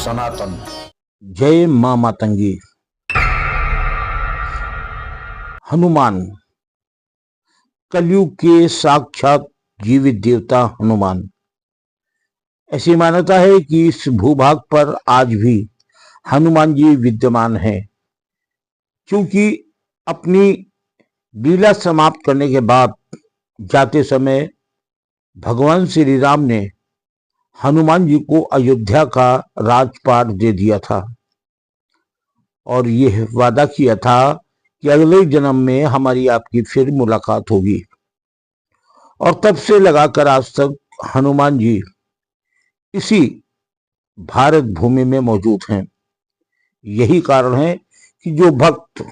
सनातन। जय मां मातंगी। हनुमान कलयुग के साक्षात जीवित देवता हनुमान। ऐसी मान्यता है कि इस भूभाग पर आज भी हनुमान जी विद्यमान है, क्योंकि अपनी लीला समाप्त करने के बाद जाते समय भगवान श्री राम ने हनुमान जी को अयोध्या का राजपाट दे दिया था और यह वादा किया था कि अगले जन्म में हमारी आपकी फिर मुलाकात होगी। और तब से लगाकर आज तक हनुमान जी इसी भारत भूमि में मौजूद हैं। यही कारण है कि जो भक्त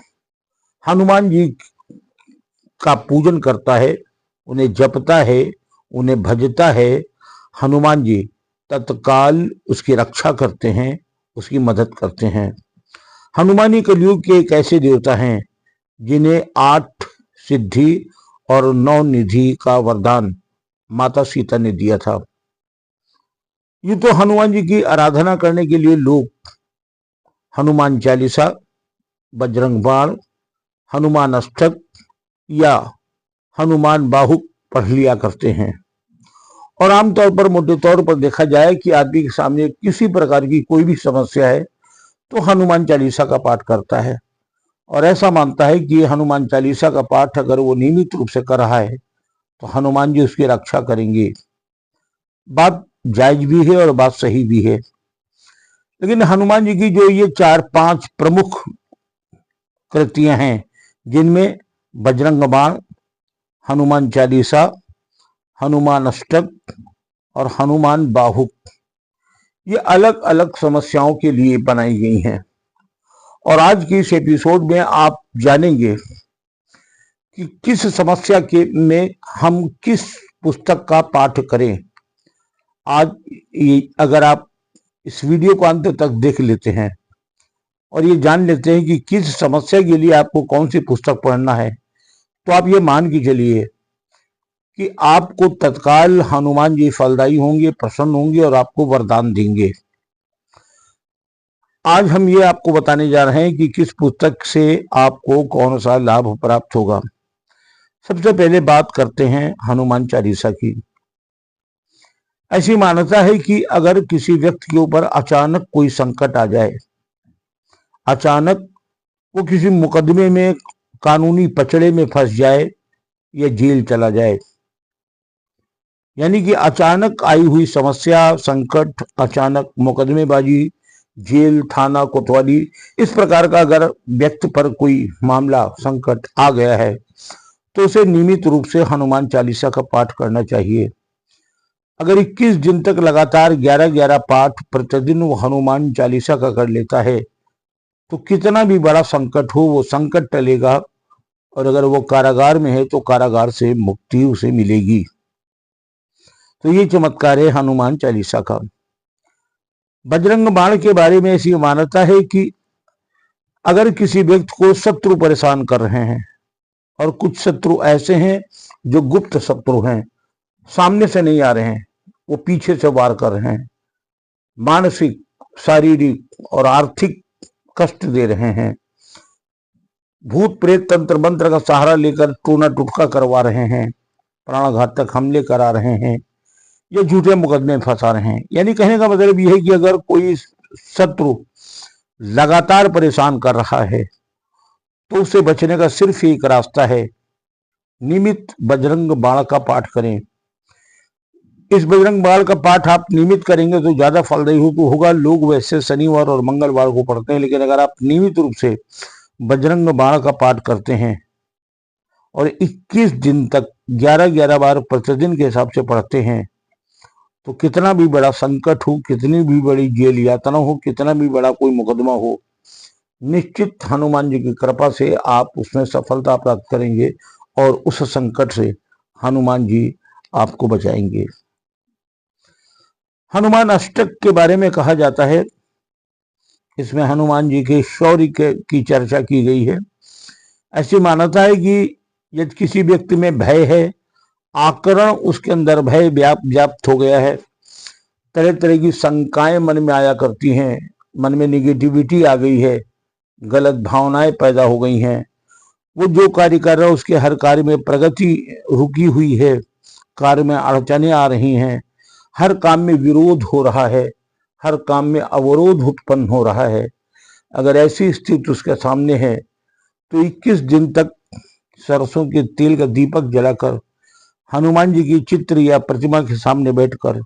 हनुमान जी का पूजन करता है, उन्हें जपता है, उन्हें भजता है, हनुमान जी तत्काल उसकी रक्षा करते हैं, उसकी मदद करते हैं। हनुमानी कलयुग के एक ऐसे देवता हैं जिन्हें 8 सिद्धि और 9 निधि का वरदान माता सीता ने दिया था। ये तो हनुमान जी की आराधना करने के लिए लोग हनुमान चालीसा, बजरंग बाण, हनुमान अष्टक या हनुमान बाहुक पढ़ लिया करते हैं। और आमतौर पर मोटे तौर पर देखा जाए कि आदमी के सामने किसी प्रकार की कोई भी समस्या है तो हनुमान चालीसा का पाठ करता है और ऐसा मानता है कि हनुमान चालीसा का पाठ अगर वो नियमित रूप से कर रहा है तो हनुमान जी उसकी रक्षा करेंगे। बात जायज भी है और बात सही भी है। लेकिन हनुमान जी की जो ये 4-5 प्रमुख कृतियां हैं, जिनमें बजरंग बाण, हनुमान चालीसा, हनुमान अष्टक और हनुमान बाहुक, ये अलग अलग समस्याओं के लिए बनाई गई हैं। और आज की इस एपिसोड में आप जानेंगे कि किस समस्या के में हम किस पुस्तक का पाठ करें। आज अगर आप इस वीडियो को अंत तक देख लेते हैं और ये जान लेते हैं कि किस समस्या के लिए आपको कौन सी पुस्तक पढ़ना है, तो आप ये मान के चलिए कि आपको तत्काल हनुमान जी फलदायी होंगे, प्रसन्न होंगे और आपको वरदान देंगे। आज हम ये आपको बताने जा रहे हैं कि किस पुस्तक से आपको कौन सा लाभ प्राप्त होगा। सबसे पहले बात करते हैं हनुमान चालीसा की। ऐसी मान्यता है कि अगर किसी व्यक्ति के ऊपर अचानक कोई संकट आ जाए, अचानक वो किसी मुकदमे में, कानूनी पचड़े में फंस जाए या जेल चला जाए, यानी कि अचानक आई हुई समस्या, संकट, अचानक मुकदमेबाजी, जेल, थाना, कोतवाली, इस प्रकार का अगर व्यक्ति पर कोई मामला, संकट आ गया है तो उसे नियमित रूप से हनुमान चालीसा का पाठ करना चाहिए। अगर 21 दिन तक लगातार 11-11 पाठ प्रतिदिन वो हनुमान चालीसा का कर लेता है तो कितना भी बड़ा संकट हो वो संकट टलेगा। और अगर वो कारागार में है तो कारागार से मुक्ति उसे मिलेगी। तो ये चमत्कार है हनुमान चालीसा का। बजरंग बाण के बारे में ऐसी मान्यता है कि अगर किसी व्यक्ति को शत्रु परेशान कर रहे हैं, और कुछ शत्रु ऐसे हैं जो गुप्त शत्रु हैं, सामने से नहीं आ रहे हैं, वो पीछे से वार कर रहे हैं, मानसिक, शारीरिक और आर्थिक कष्ट दे रहे हैं, भूत प्रेत तंत्र मंत्र का सहारा लेकर टूना टुटका करवा रहे हैं, प्राणघातक हमले करा रहे हैं या झूठे मुकदमे फंसा रहे हैं। यानी कहने का मतलब यह है कि अगर कोई शत्रु लगातार परेशान कर रहा है तो उससे बचने का सिर्फ एक रास्ता है, नियमित बजरंग बाण का पाठ करें। इस बजरंग बाण का पाठ आप नियमित करेंगे तो ज्यादा फलदायी होगा। लोग वैसे शनिवार और मंगलवार को पढ़ते हैं, लेकिन अगर आप नियमित रूप से बजरंग बाण का पाठ करते हैं और 21 दिन तक 11-11 बार प्रतिदिन के हिसाब से पढ़ते हैं तो कितना भी बड़ा संकट हो, कितनी भी बड़ी जेल यातना हो, कितना भी बड़ा कोई मुकदमा हो, निश्चित हनुमान जी की कृपा से आप उसमें सफलता प्राप्त करेंगे और उस संकट से हनुमान जी आपको बचाएंगे। हनुमान अष्टक के बारे में कहा जाता है, इसमें हनुमान जी के शौर्य की चर्चा की गई है। ऐसी मान्यता है कि यदि किसी व्यक्ति में भय है, आकरण उसके अंदर भय व्याप्त हो गया है, तरह तरह की शंकाएं मन में आया करती हैं, मन में निगेटिविटी आ गई है, गलत भावनाएं पैदा हो गई हैं। वो जो कार्य कर रहा है उसके हर कार्य में प्रगति रुकी हुई है, कार्य में अड़चने आ रही हैं, हर काम में विरोध हो रहा है, हर काम में अवरोध उत्पन्न हो रहा है। अगर ऐसी स्थिति उसके सामने है तो 21 दिन तक सरसों के तेल का दीपक जलाकर हनुमान जी की चित्र या प्रतिमा के सामने बैठकर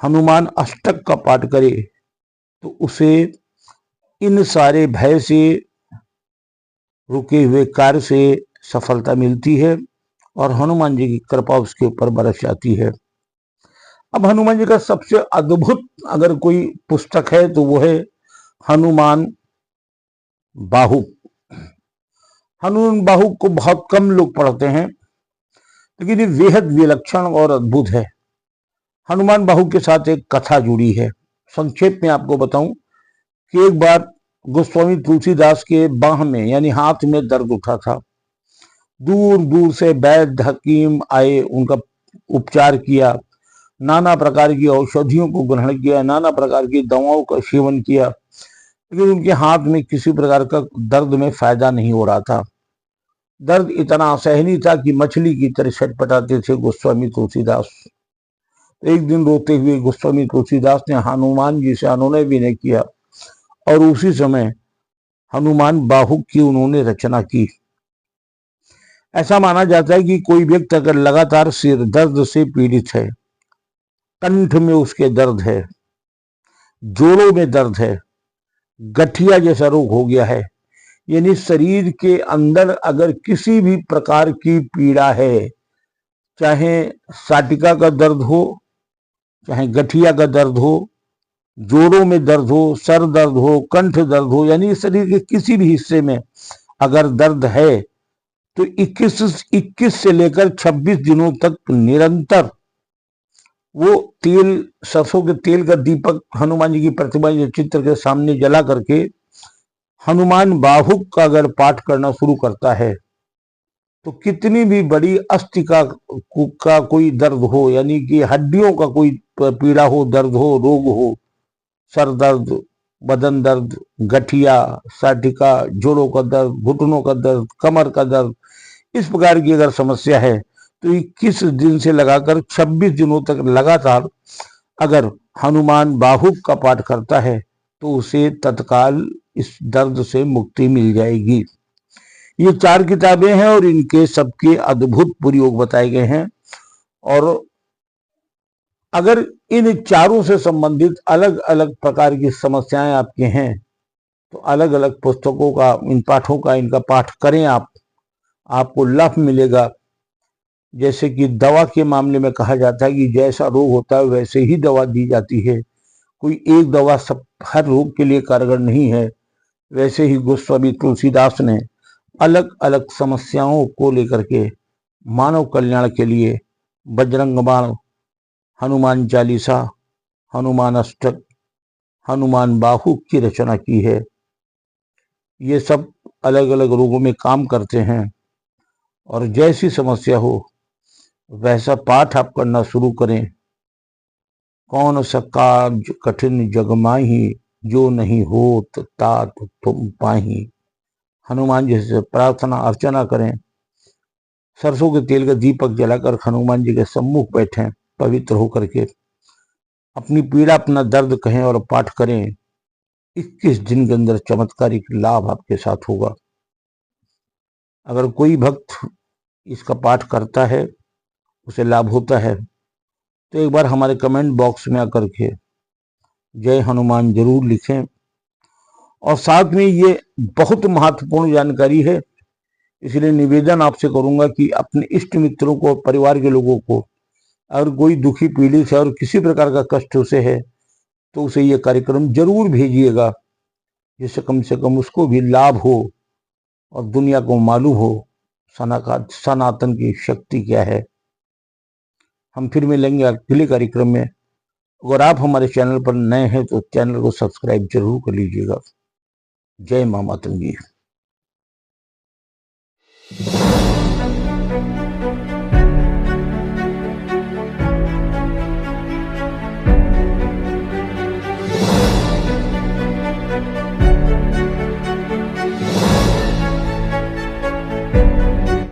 हनुमान अष्टक का पाठ करे तो उसे इन सारे भय से रुके हुए कार्य से सफलता मिलती है और हनुमान जी की कृपा उसके ऊपर बरस जाती है। अब हनुमान जी का सबसे अद्भुत अगर कोई पुस्तक है तो वो है हनुमान बाहुक। हनुमान बाहुक को बहुत कम लोग पढ़ते हैं, लेकिन ये बेहद विलक्षण और अद्भुत है। हनुमान बाहुक के साथ एक कथा जुड़ी है। संक्षेप में आपको बताऊं कि एक बार गोस्वामी तुलसीदास के बाह में यानी हाथ में दर्द उठा था। दूर दूर से वैद्य हकीम आए, उनका उपचार किया, नाना प्रकार की औषधियों को ग्रहण किया, नाना प्रकार की दवाओं का सेवन किया, लेकिन उनके हाथ में किसी प्रकार का दर्द में फायदा नहीं हो रहा था। दर्द इतना असहनीय था कि मछली की तरह छटपटाते थे गोस्वामी तुलसीदास। एक दिन रोते हुए गोस्वामी तुलसीदास ने हनुमान जी से अनुनय विनय किया और उसी समय हनुमान बाहुक की उन्होंने रचना की। ऐसा माना जाता है कि कोई व्यक्ति अगर लगातार सिर दर्द से पीड़ित है, कंठ में उसके दर्द है, जोड़ों में दर्द है, गठिया जैसा रोग हो गया है, यानी शरीर के अंदर अगर किसी भी प्रकार की पीड़ा है, चाहे साटिका का दर्द हो, चाहे गठिया का दर्द हो, जोड़ों में दर्द हो, सर दर्द हो, कंठ दर्द हो, यानी शरीर के किसी भी हिस्से में अगर दर्द है तो 21 से लेकर 26 दिनों तक निरंतर वो तेल, सरसों के तेल का दीपक हनुमान जी की प्रतिमा या चित्र के सामने जला करके हनुमान बाहुक का अगर पाठ करना शुरू करता है तो कितनी भी बड़ी अस्थि का कोई दर्द हो, यानी कि हड्डियों का कोई पीड़ा हो, दर्द हो, रोग हो, सर दर्द, बदन दर्द, गठिया, साटिका, जोड़ों का दर्द, घुटनों का दर्द, कमर का दर्द, इस प्रकार की अगर समस्या है तो 21 दिन से लगाकर 26 दिनों तक लगातार अगर हनुमान बाहुक का पाठ करता है तो उसे तत्काल इस दर्द से मुक्ति मिल जाएगी। ये 4 किताबें हैं और इनके सबके अद्भुत प्रयोग बताए गए हैं। और अगर इन चारों से संबंधित अलग अलग प्रकार की समस्याएं आपके हैं तो अलग अलग पुस्तकों का, इन पाठों का, इनका पाठ करें आप, आपको लाभ मिलेगा। जैसे कि दवा के मामले में कहा जाता है कि जैसा रोग होता है वैसे ही दवा दी जाती है, कोई एक दवा सब हर रोग के लिए कारगर नहीं है। वैसे ही गोस्वामी तुलसीदास ने अलग अलग समस्याओं को लेकर के मानव कल्याण के लिए बजरंग बाण, हनुमान चालीसा, हनुमान अष्टक, हनुमान बाहुक की रचना की है। ये सब अलग अलग रोगों में काम करते हैं और जैसी समस्या हो वैसा पाठ आप करना शुरू करें। कौन सा कार्य कठिन जग माही, जो नहीं होत तात तुम पाही। हनुमान जी से प्रार्थना अर्चना करें, सरसों के तेल का दीपक जलाकर हनुमान जी के सम्मुख बैठें, पवित्र होकर के अपनी पीड़ा, अपना दर्द कहें और पाठ करें। 21 दिन के अंदर चमत्कारिक लाभ आपके साथ होगा। अगर कोई भक्त इसका पाठ करता है, उसे लाभ होता है, तो एक बार हमारे कमेंट बॉक्स में आकर के जय हनुमान जरूर लिखें। और साथ में ये बहुत महत्वपूर्ण जानकारी है, इसलिए निवेदन आपसे करूंगा कि अपने इष्ट मित्रों को, परिवार के लोगों को, अगर कोई दुखी पीड़ित है और किसी प्रकार का कष्ट उसे है तो उसे ये कार्यक्रम जरूर भेजिएगा, जिससे कम से कम उसको भी लाभ हो और दुनिया को मालूम हो सनातन की शक्ति क्या है। हम फिर मिलेंगे अगले कार्यक्रम में। अगर आप हमारे चैनल पर नए हैं तो चैनल को सब्सक्राइब जरूर कर लीजिएगा। जय मां मातंगी।